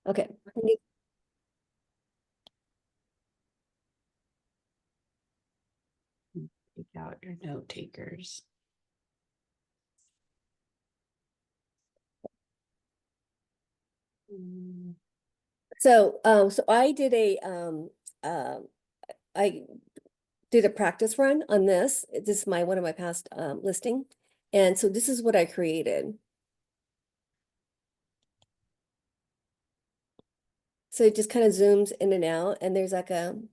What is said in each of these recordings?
Okay. Take out your note takers. So I did I did a practice run on this. This is one of my past listing. And so this is what I created. So it just kind of zooms in and out, and there's like and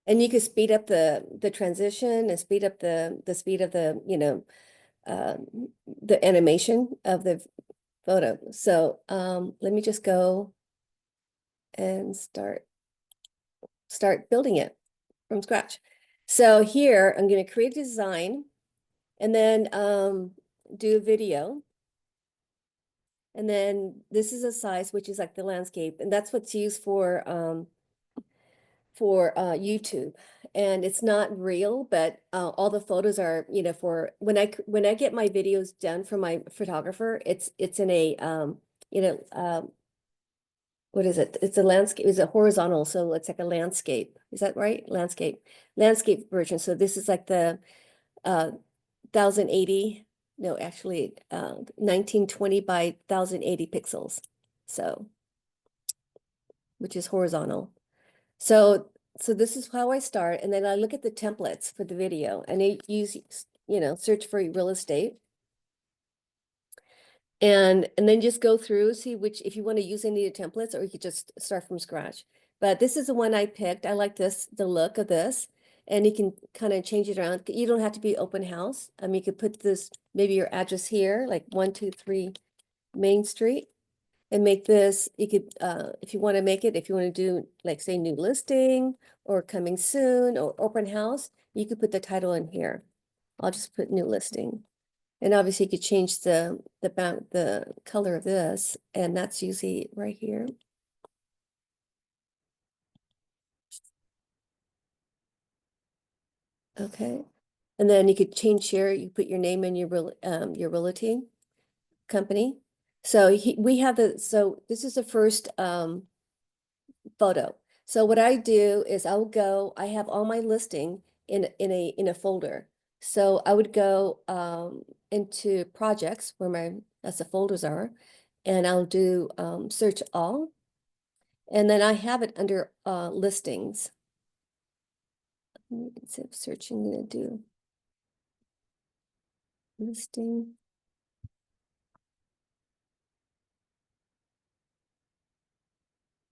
you can speed up the transition and speed up the speed of the animation of the photo. So let me just go and start building it from scratch. So here I'm going to create a design and then do a video. And then this is a size, which is like the landscape, and that's what's used for YouTube. And it's not real, but all the photos are, for when I get my videos done from my photographer, it's in a you know, what is it? It's a landscape, it's a horizontal, so it's like a landscape. Is that right? Landscape version. So this is like the 1080, no, actually 1920 by 1080 pixels. So, which is horizontal. So, so this is how I start, and then I look at the templates for the video, and I use, search for real estate, and then just go through, see which, if you want to use any of the templates, or you could just start from scratch. But this is the one I picked. I like the look of this, and you can kind of change it around. You don't have to be open house. You could put this, maybe your address here, like 123 Main Street. And make this, you could, if you want to make it, if you want to do like say new listing or coming soon or open house, you could put the title in here. I'll just put new listing. And obviously you could change the color of this, and that's usually right here. Okay. And then you could change here, you put your name and your realty company. So so this is the first photo. So what I do is I have all my listing in a folder. So I would go into projects where as the folders are, and I'll do search all, and then I have it under listings. Instead of searching, I'm gonna do listing.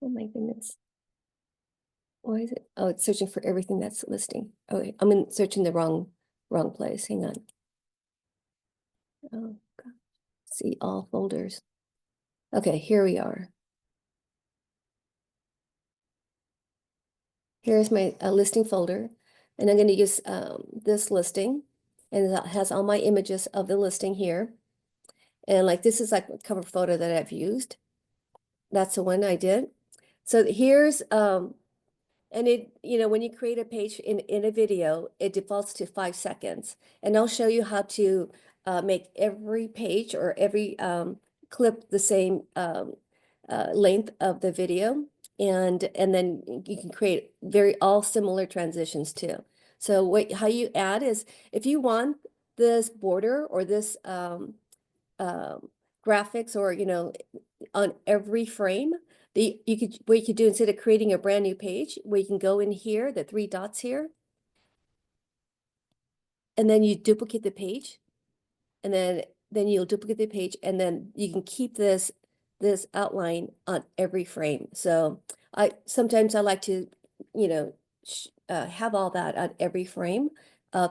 Oh my goodness. Why is it? Oh, it's searching for everything that's listing. Okay, searching the wrong place. Hang on. Oh God. See all folders. Okay, here we are. Here's my listing folder, and I'm going to use this listing, and that has all my images of the listing here. And like this is like a cover photo that I've used. That's the one I did. So here's and when you create a page in a video, it defaults to 5 seconds. And I'll show you how to make every page or every clip the same length of the video. And then you can create all similar transitions too. So how you add is, if you want this border or this graphics, or on every frame, what you could do, instead of creating a brand new page, where you can go in here, the three dots here, and then you duplicate the page, and then you'll duplicate the page, and then you can keep this outline on every frame. So sometimes I like to, have all that on every frame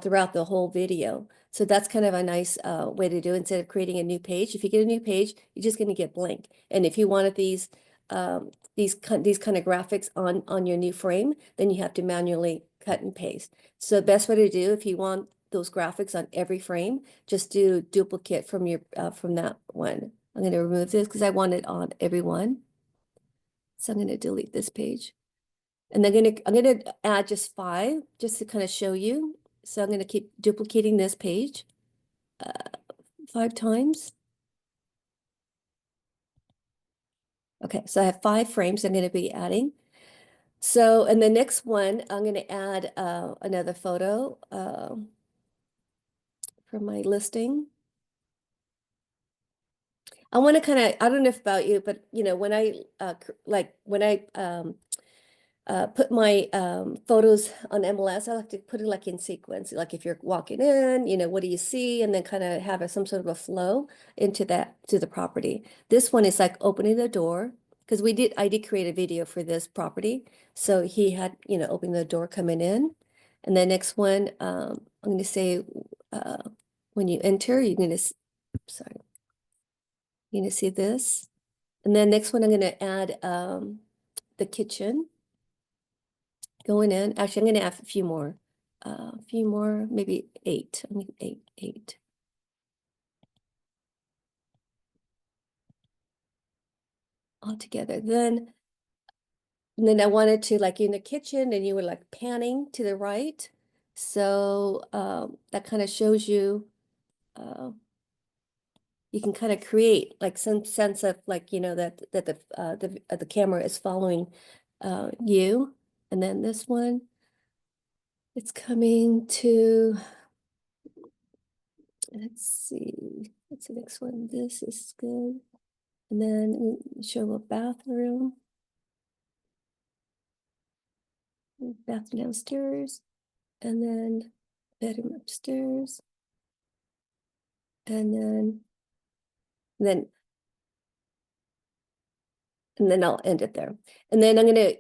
throughout the whole video. So that's kind of a nice way to do it, instead of creating a new page. If you get a new page, you're just going to get blank. And if you wanted these kind of graphics on your new frame, then you have to manually cut and paste. So the best way to do, if you want those graphics on every frame, just do duplicate from from that one. I'm going to remove this because I want it on every one. So I'm going to delete this page. And I'm gonna add just 5 just to kind of show you. So I'm going to keep duplicating this page. 5 times. Okay, so I have 5 frames I'm going to be adding. So, and the next one, I'm going to add another photo for my listing. I want to kind of, I don't know if about you, but you know, when I put my photos on MLS, I like to put it like in sequence. Like if you're walking in, you know, what do you see? And then kind of have some sort of a flow into that, to the property. This one is like opening the door, because I did create a video for this property. So he had, you know, opening the door coming in. And the next one, I'm going to say, uh, when you enter, you're going to, sorry, you're going to see this. And then next one, I'm going to add the kitchen. Going in, actually, I'm gonna add a few more, maybe 8. I mean, 8 altogether. Then I wanted to like in the kitchen, and you were like panning to the right. So that kind of shows you, uh, you can kind of create like some sense of like, you know, that the camera is following you. And then this one, it's coming to. Let's see, what's the next one? This is good. And then show a bathroom downstairs, and then bedroom upstairs, and then and then I'll end it there. And then I'm going to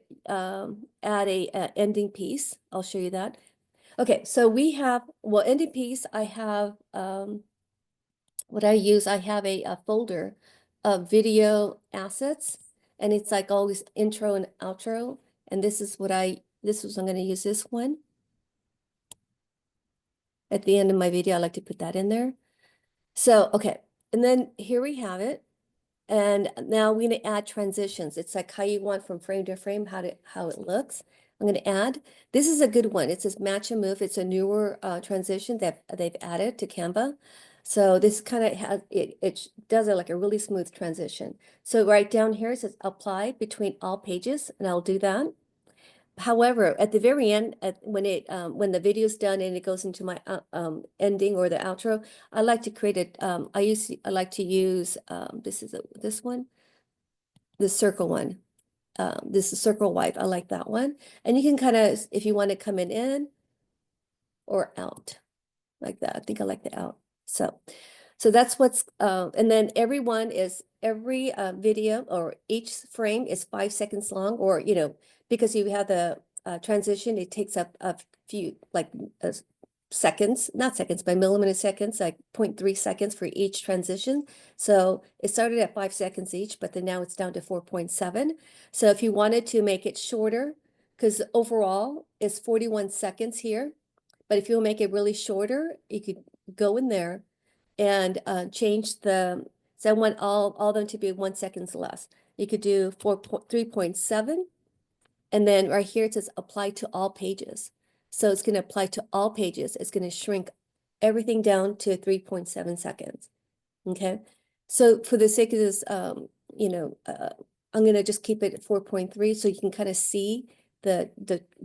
add a ending piece. I'll show you that. Okay, so we have, well, ending piece, I have what I use, I have a folder of video assets, and it's like always intro and outro. And this is I'm going to use this one. At the end of my video, I like to put that in there. So, okay. And then here we have it. And now we're going to add transitions. It's like how you want from frame to frame, how it looks. I'm going to add, this is a good one. It says match and move. It's a newer transition that they've added to Canva. So this kind of has, it does it like a really smooth transition. So right down here, it says apply between all pages, and I'll do that. However, at the very end, when the video's done and it goes into my ending or the outro, I like to create it. I like to use this one, the circle one. This is circle wipe. I like that one, and you can kind of, if you want to come in or out like that. I think I like the out. So that's what's, and then every video or each frame is 5 seconds long, or, you know, because you have the transition, it takes up a few, like seconds, not seconds, by milliseconds, like 0.3 seconds for each transition. So it started at 5 seconds each, but then now it's down to 4.7. So if you wanted to make it shorter, because overall it's 41 seconds here, but if you make it really shorter, you could go in there and change so I want all them to be 1 seconds less. You could do 3.7, and then right here it says apply to all pages. So it's going to apply to all pages. It's going to shrink everything down to 3.7 seconds. Okay. So for the sake of this, you know, I'm going to just keep it at 4.3 so you can kind of see the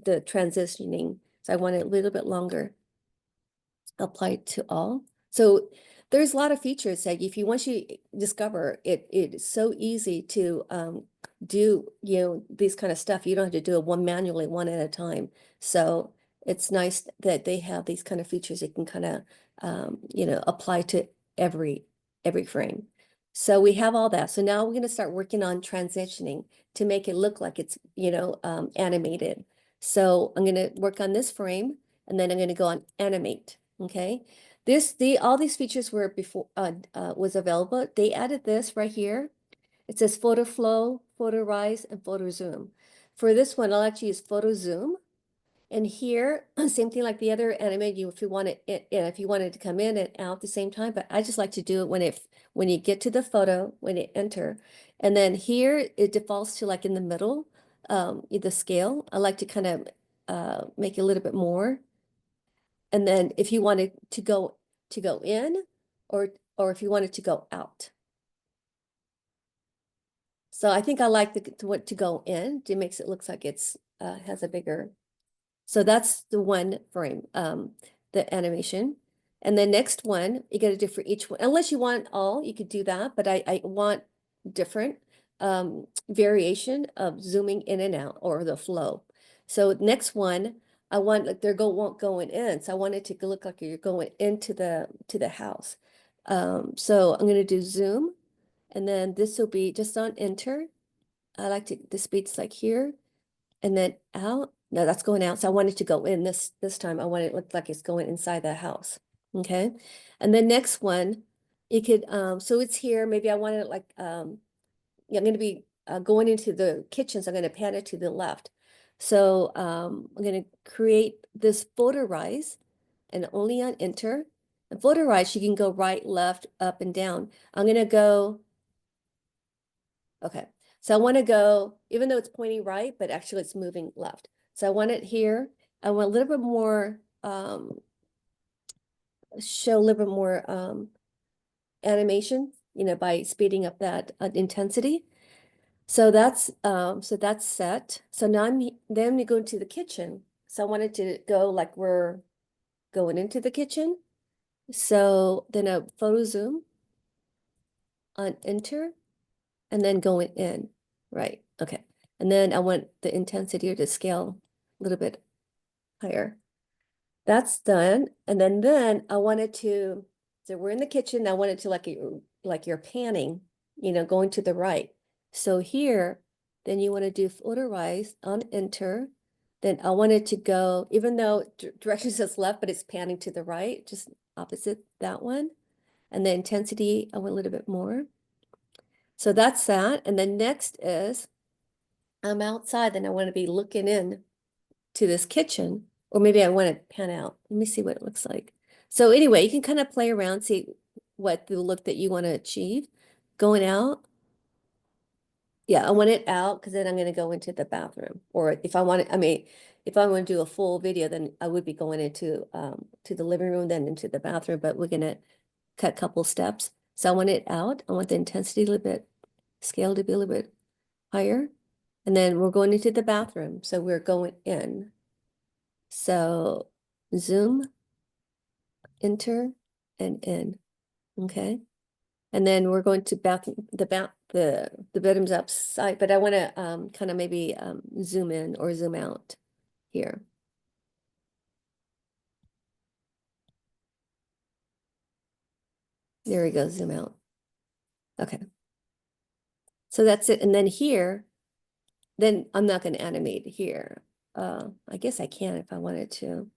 transitioning. So I want it a little bit longer. Apply to all. So there's a lot of features that once you discover it, it's so easy to do, you know, these kind of stuff. You don't have to do it manually, one at a time. So it's nice that they have these kind of features that can kind of, you know, apply to every frame. So we have all that. So now we're going to start working on transitioning to make it look like it's, you know, animated. So I'm going to work on this frame, and then I'm going to go on animate. Okay. All these features were before, was available. They added this right here. It says photo flow, photo rise, and photo zoom. For this one, I'll actually use photo zoom. And here, same thing like the other animate, if you want it, if you wanted to come in and out at the same time, but I just like to do it when you get to the photo, when you enter. And then here it defaults to like in the middle, the scale. I like to kind of make it a little bit more. And then if you wanted to go in or if you want it to go out. So I think I like what to go in. It makes it looks like it's has a bigger. So that's the one frame, the animation. And the next one, you gotta do for each one, unless you want all, you could do that, but I want different variation of zooming in and out or the flow. So next one, I want like going in. So I want it to look like you're going into the house. So I'm gonna do zoom, and then this will be just on enter. I like to the speed's like here and then out. No, that's going out. So I want it to go in this time. I want it to look like it's going inside the house. Okay. And the next one, you could so it's here. Maybe I want it like yeah, I'm gonna be going into the kitchen, so I'm gonna pan it to the left. So I'm gonna create this photorize and only on enter. And photorize, you can go right, left, up, and down. I'm gonna go. Okay, so I want to go, even though it's pointing right, but actually it's moving left. So I want it here. I want a little bit more, show a little bit more animation, by speeding up that intensity. So that's set. So now then we go into the kitchen. So I wanted to go like we're going into the kitchen. So then a photo zoom on enter and then going in, right? Okay. And then I want the intensity to scale a little bit higher. That's done. And then I wanted to, so we're in the kitchen. I wanted to like you're panning, going to the right. So here, then you want to do photorize on enter. Then I wanted to go, even though direction says left, but it's panning to the right, just opposite that one. And the intensity, I want a little bit more. So that's that. And then next is I'm outside, then I want to be looking in to this kitchen, or maybe I want to pan out. Let me see what it looks like. So anyway, you can kind of play around, see what the look that you want to achieve. Going out. Yeah, I want it out because then I'm going to go into the bathroom. Or if I want it, I mean, if I want to do a full video, then I would be going into to the living room, then into the bathroom, but we're gonna cut a couple steps. So I want it out. I want the intensity a little bit, scale to be a little bit higher. And then we're going into the bathroom. So we're going in. So zoom, enter, and in. Okay. And then we're going to the bedroom's outside, but I want to kind of maybe zoom in or zoom out here. There we go, zoom out. Okay. So that's it. And then here, then I'm not going to animate here. I guess I can if I wanted to.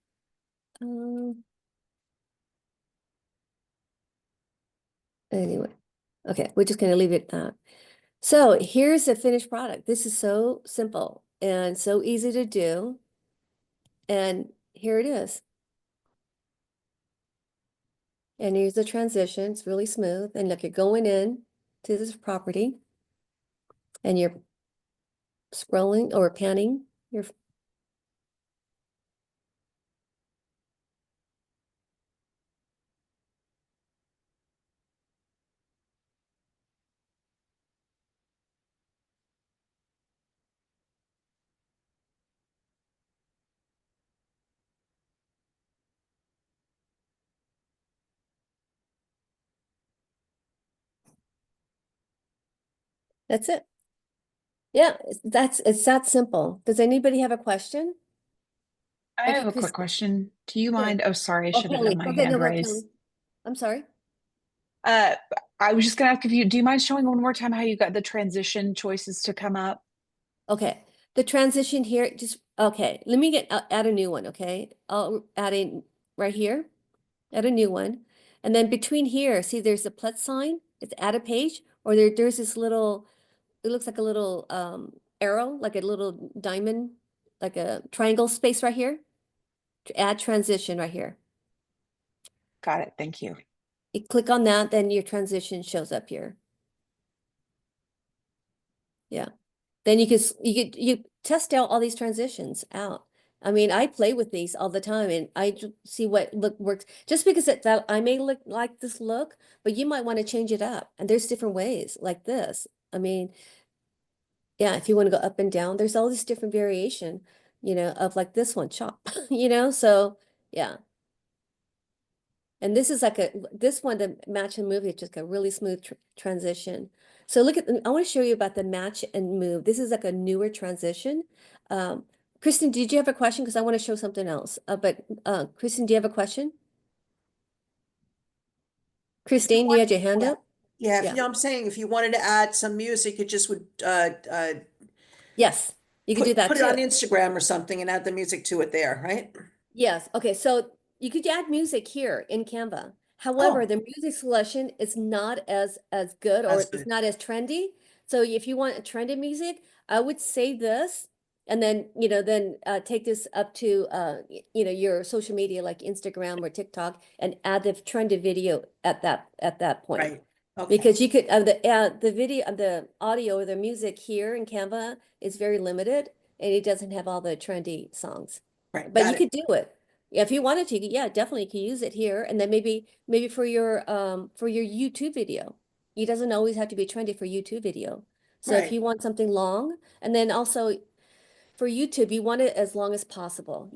Anyway, okay, we're just going to leave it. So here's the finished product. This is so simple and so easy to do. And here it is. And here's the transition. It's really smooth. And look, you're going in to this property and you're scrolling or panning. That's it. Yeah, it's that simple. Does anybody have a question? I Okay, have a quick Chris. question. Do you Sure. mind? Oh, sorry, I Oh, should have had Kelly. my Okay, hand no, go, raised. Kelly. I'm sorry. Uh, I was just gonna ask if you do you mind showing one more time how you got the transition choices to come up? Okay, the transition here, just, okay, let me add a new one, okay? I'll add in right here, add a new one. And then between here, see there's a plus sign, it's add a page, or there's this little, it looks like a little arrow, like a little diamond, like a triangle space right here. To add transition right here. Got it. Thank you. You click on that, then your transition shows up here. Yeah. Then you test out all these transitions out. I mean, I play with these all the time and see what look works. Just because that I may look like this look, but you might want to change it up. And there's different ways like this. I mean, yeah, if you want to go up and down, there's all this different variation, of like this one, chop, so yeah. And this is like this one, the match and move, it's just a really smooth transition. So look at, I want to show you about the match and move. This is like a newer transition. Um, Kristen, did you have a question? Because I want to show something else. Kristen, do you have a question? If you Christine, you want, had your hand yeah, up? yeah, if Yeah. you know what I'm saying, if you wanted to add some music, it just would Yes, you could do that put it on too. Instagram or something and add the music to it there, right? Yes. Okay. So you could add music here in Canva. However, Oh, the music selection is not as good, or that's it's good. not as trendy. So if you want a trendy music, I would save this and then, take this up to your social media like Instagram or TikTok and add the trended video at that point. Right. Okay. Because you could the video the audio or the music here in Canva is very limited and it doesn't have all the trendy songs. Right. But you Got it. could do it. Yeah, if you wanted to, yeah, definitely you can use it here. And then maybe for your YouTube video. It doesn't always have to be trendy for YouTube video. So if Right. you want something long, and then also for YouTube, you want it as long as possible.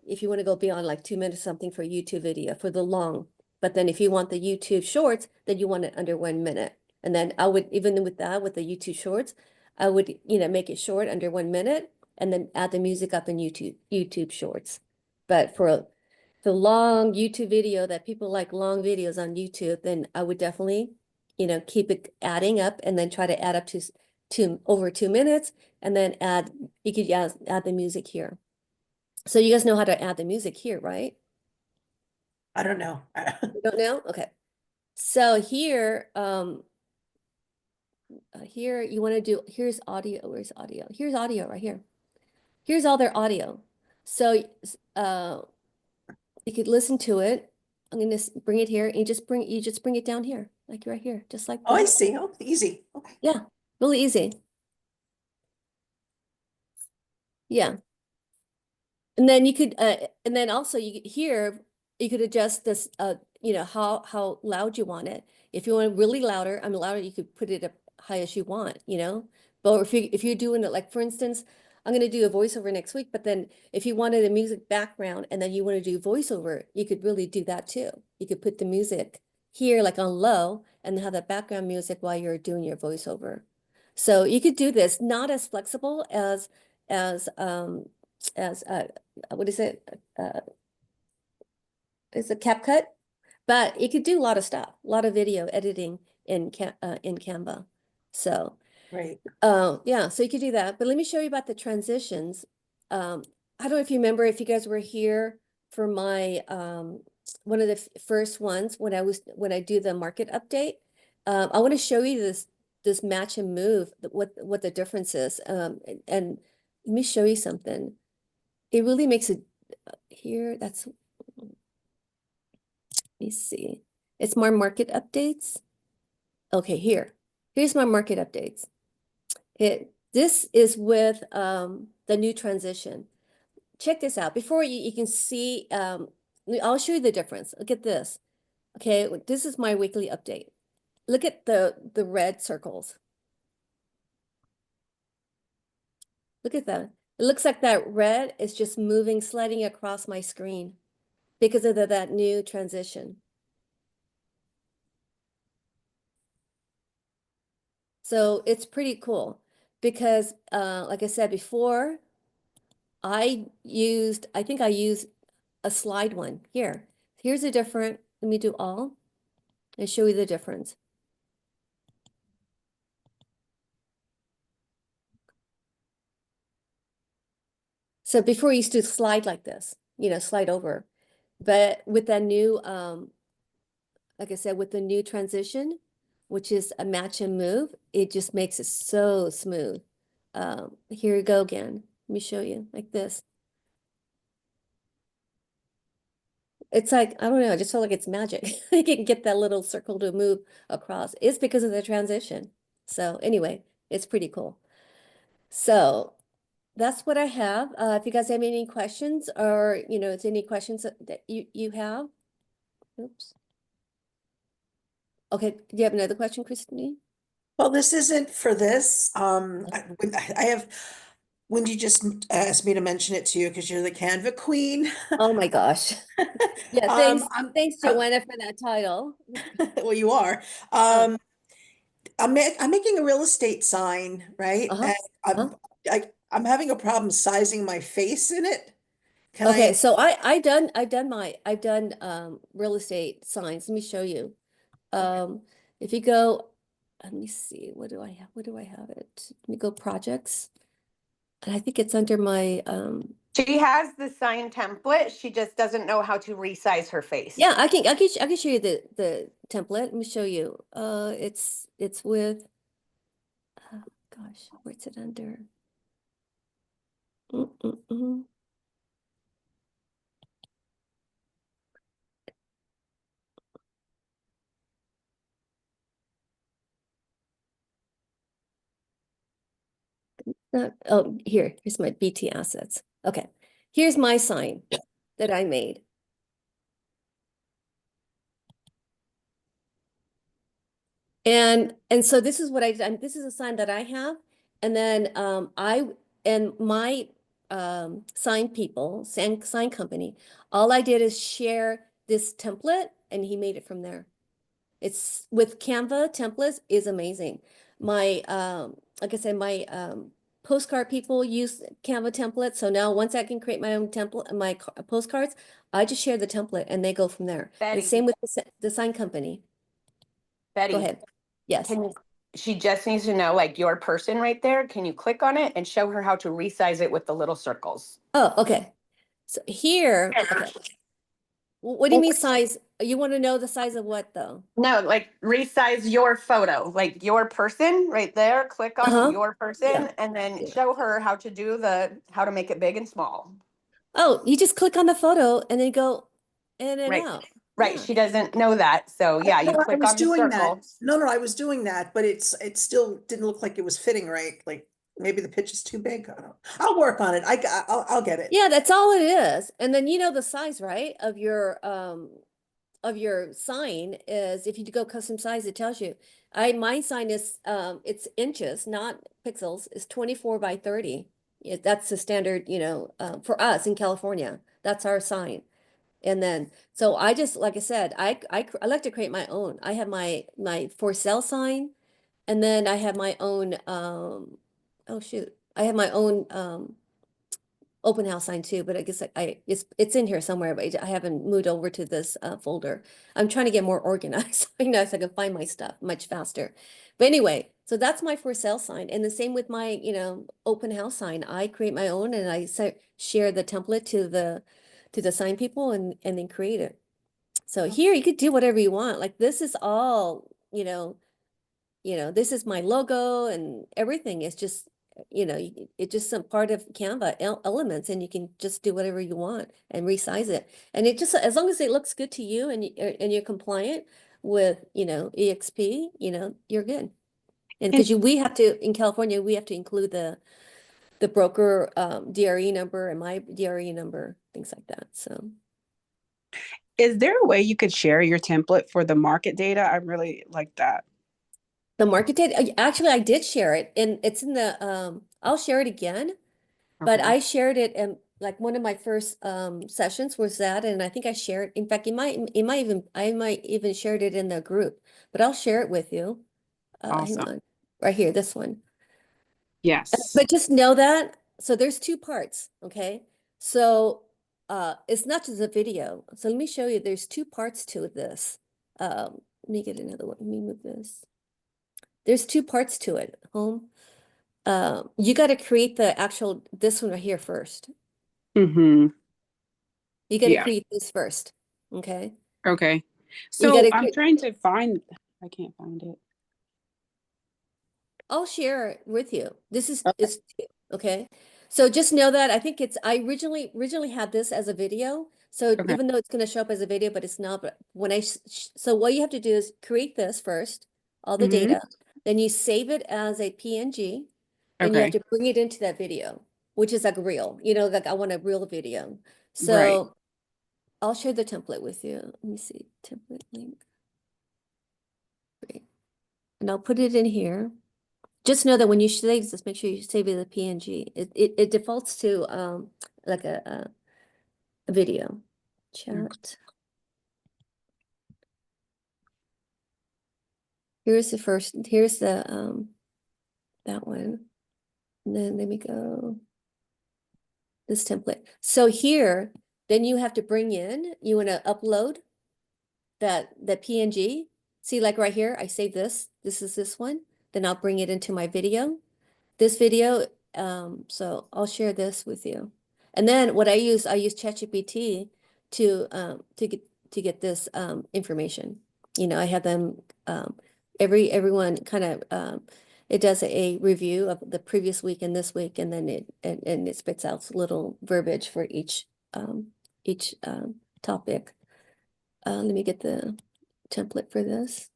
If you want to go beyond like 2 minutes something for YouTube video for the long. But then if you want the YouTube shorts, then you want it under 1 minute. And then I would, even with that, with the YouTube shorts, I would, make it short under 1 minute and then add the music up in YouTube shorts. But for the long YouTube video that people like long videos on YouTube, then I would definitely, keep it adding up and then try to add up to over 2 minutes and then you could add the music here. So you guys know how to add the music here, right? I don't know. You don't know? Okay. So here you want to here's audio. Where's audio? Here's audio right here. Here's all their audio. So you could listen to it. I'm gonna bring it here and you just bring it down here, like right here, just like Oh, I this. see. Oh, easy. Okay. Yeah, really easy. Yeah. And then and then also you could adjust this, how loud you want it. If you want it really louder, louder, you could put it up high as you want. But if you're doing it, like for instance, I'm going to do a voiceover next week, but then if you wanted a music background and then you want to do voiceover, you could really do that too. You could put the music here like on low and have the background music while you're doing your voiceover. So you could do this, not as flexible as what is it? It's a CapCut, but it could do a lot of stuff, a lot of video editing in Canva. So, Great. yeah, so you could do that. But let me show you about the transitions. I don't know if you remember if you guys were here for my one of the first ones when I do the market update. I want to show you this match and move, what the difference is. And let me show you something. It really makes it here. Let me see. It's more market updates. Okay, here's my market updates. This is with the new transition. Check this out. Before you can see, I'll show you the difference. Look at this. Okay, this is my weekly update. Look at the red circles. Look at that. It looks like that red is just moving, sliding across my screen because of that new transition. So it's pretty cool because, like I said before, I think I used a slide one here. Here's a different, let me do all and show you the difference. So before you used to slide like this, slide over. But with that new, like I said, with the new transition, which is a match and move, it just makes it so smooth. Here you go again. Let me show you like this. It's like, I don't know, I just feel like it's magic. You can get that little circle to move across. It's because of the transition. So anyway, it's pretty cool. So that's what I have. If you guys have any questions or, it's any questions that you have. Oops. Okay, do you have another question, Christine? Well, this isn't for this. I have, when you just asked me to mention it to you because you're the Canva queen. Oh my gosh. Yeah, thanks, I'm- Joanna, for that title. well, you are. Oh, I'm making a real estate sign, right? uh-huh. And Uh-huh. I'm having a problem sizing my face in it. Can Okay, I? so I've done real estate signs. Let me show you. Okay. If you go, let me see, what do I have? Where do I have it? Let me go projects. And I think it's under my She has the sign template. She just doesn't know how to resize her face. yeah, I can show you the template. Let me show you. It's with gosh, where's it under? Mm-mm-mm. Oh, here's my BT assets. Okay, here's my sign that I made. And so this is what I did. This is a sign that I have. And then my sign people, sign company, all I did is share this template and he made it from there. It's with Canva templates is amazing. My like I said, my postcard people use Canva templates. So now once I can create my own template, my postcards, I just share the template and they go from there. And Betty, same with the sign company. Go Betty, ahead. Yes. can you, she just needs to know like your person right there. Can you click on it and show her how to resize it with the little circles? Oh, okay. So here, okay. What do you mean size? You want to know the size of what though? No, like resize your photo, like your person right there. Click on Uh-huh. your person Yeah. and then Yeah. show her how to do how to make it big and small. Oh, you just click on the photo and then go in and Right. out. Right. Yeah. She doesn't know that. So yeah, you No, I click was on the doing that. circle. No, I was doing that, but it still didn't look like it was fitting right. Like maybe the pitch is too big. I don't know. I'll work on it. I'll get it. Yeah, that's all it is. And then you know the size, right? Of your sign is if you go custom size, it tells you. My sign is it's inches, not pixels, is 24 by 30. Yeah, that's the standard, for us in California. That's our sign. And then so I just like I said, I like to create my own. I have my for sale sign, and then I have my own oh shoot. I have my own open house sign too, but I guess it's in here somewhere, but I haven't moved over to this folder. I'm trying to get more organized, so I can find my stuff much faster. But anyway, so that's my for sale sign, and the same with my open house sign. I create my own, and I share the template to the sign people, and then create it. So here you could do whatever you want. Like this is all this is my logo and everything. It's just, it's just some part of Canva elements and you can just do whatever you want and resize it. And it just, as long as it looks good to you and you're compliant with, EXP, you're good. And because we have to, in California, we have to include the broker DRE number and my DRE number, things like that. So. Is there a way you could share your template for the market data? I really like that. The market data, actually, I did share it and it's in the, I'll share it again, but Okay. I shared it and like one of my first sessions was that, and I think I shared, in fact, I might even shared it in the group, but I'll share it with you. Hang Awesome. on, right here, this one. Yes. But just know that, so there's two parts, okay? So it's not just a video. So let me show you, there's two parts to this. Let me get another one, let me move this. There's two parts to it, home. You got to create the actual, this one right here first. Mm-hmm. You got to Yeah. create this first, okay? Okay. You So got to I'm create, trying to find, I can't find it. I'll share it with you. This is okay. So just know that I think I originally had this as a video. So Okay. even though it's going to show up as a video, but it's not, but when so what you have to do is create this first, all the Mm-hmm. data, then you save it as a PNG, then you have Okay. to bring it into that video. which is like real, like I want a real video. Right. So I'll share the template with you. Let me see, template link. Great. And I'll put it in here. Just know that when you save this, make sure you save it as a PNG. It defaults to like a video. Chat. Here's the that one. And then let me go. This template. So here, then you have to bring in, you want to upload the PNG. See, like right here, I save this. This is this one. Then I'll bring it into my video. This video, so I'll share this with you. And then what I use ChatGPT to get this information. I have them everyone kind of it does a review of the previous week and this week, and then it spits out little verbiage for each topic. Let me get the template for this.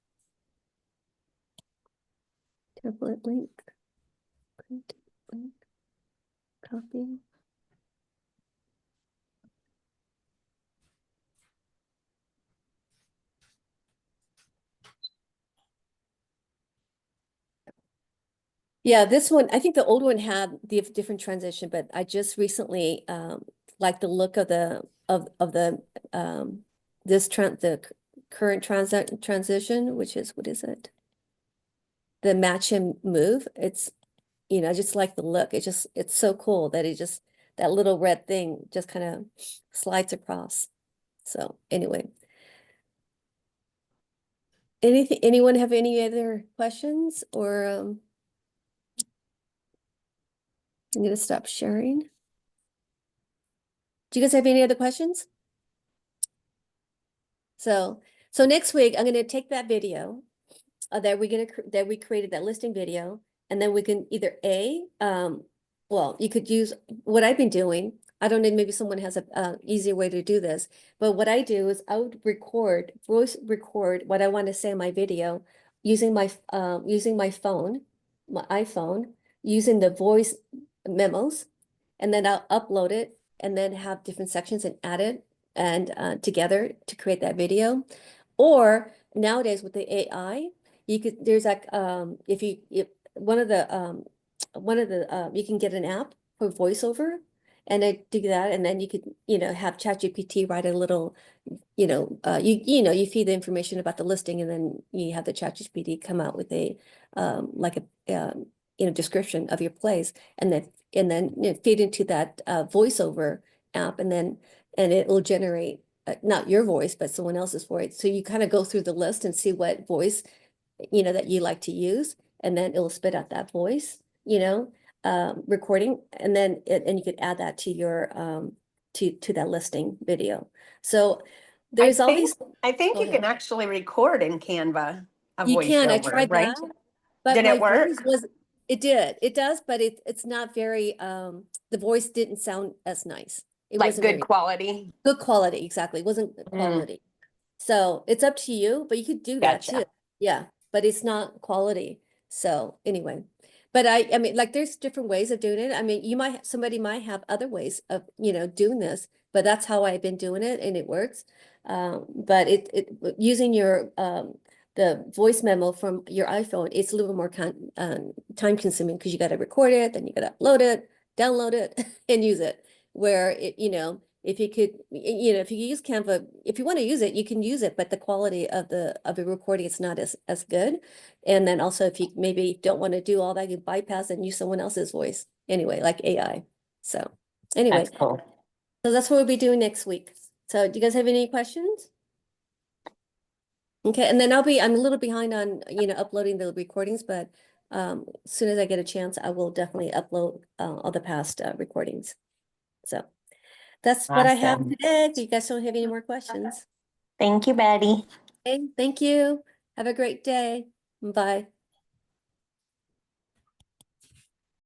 Template link. Print link. Copy. Yeah, this one, I think the old one had the different transition, but I just recently like the look of the the current transition, which is, what is it? The match and move. It's, I just like the look. It's so cool that that little red thing just kind of slides across. So anyway. Anyone have any other questions, or I'm gonna stop sharing. Do you guys have any other questions? So next week, I'm gonna take that video that we created, that listing video, and then we can either well, you could use what I've been doing. I don't know, maybe someone has a easier way to do this, but what I do is I would voice record what I want to say in my video using my phone, my iPhone, using the voice memos, and then I'll upload it and then have different sections and add it and together to create that video. Or nowadays with the AI, there's like if one of the you can get an app for voiceover, and I do that, and then you could have ChatGPT write a little, you feed the information about the listing, and then you have the ChatGPT come out with a like a description of your place, and then feed into that voiceover app, and it will generate not your voice but someone else's voice. So you kind of go through the list and see what voice that you like to use, and then it'll spit out that voice recording, and then you could add that to your to that listing video. So there's all these. I think Go you can ahead. actually record in Canva a You can. I voiceover, tried right? that, but Did my it work? voice was. It does, but it's not very. The voice didn't sound as nice. It Like wasn't good very quality? good quality. Exactly, it wasn't good quality. So it's up to you, but you could do that too. Gotcha. Yeah, but it's not quality. So anyway, but I mean, like, there's different ways of doing it. I mean, somebody might have other ways of, doing this, but that's how I've been doing it, and it works. But using the voice memo from your iPhone, it's a little more time consuming, because you got to record it, then you got to upload it, download it, and use it. Where if you could, if you use Canva, if you want to use it, you can use it, but the quality of the recording is not as good. And then also, if you maybe don't want to do all that, you bypass and use someone else's voice anyway, like AI. So anyway, That's cool. so that's what we'll be doing next week. So do you guys have any questions? Okay, and then I'm a little behind on, uploading the recordings, but as soon as I get a chance, I will definitely upload all the past recordings. So that's what I have Awesome. today. If you guys don't have any more questions. Thank you, Betty. Okay, thank you. Have a great day. Bye.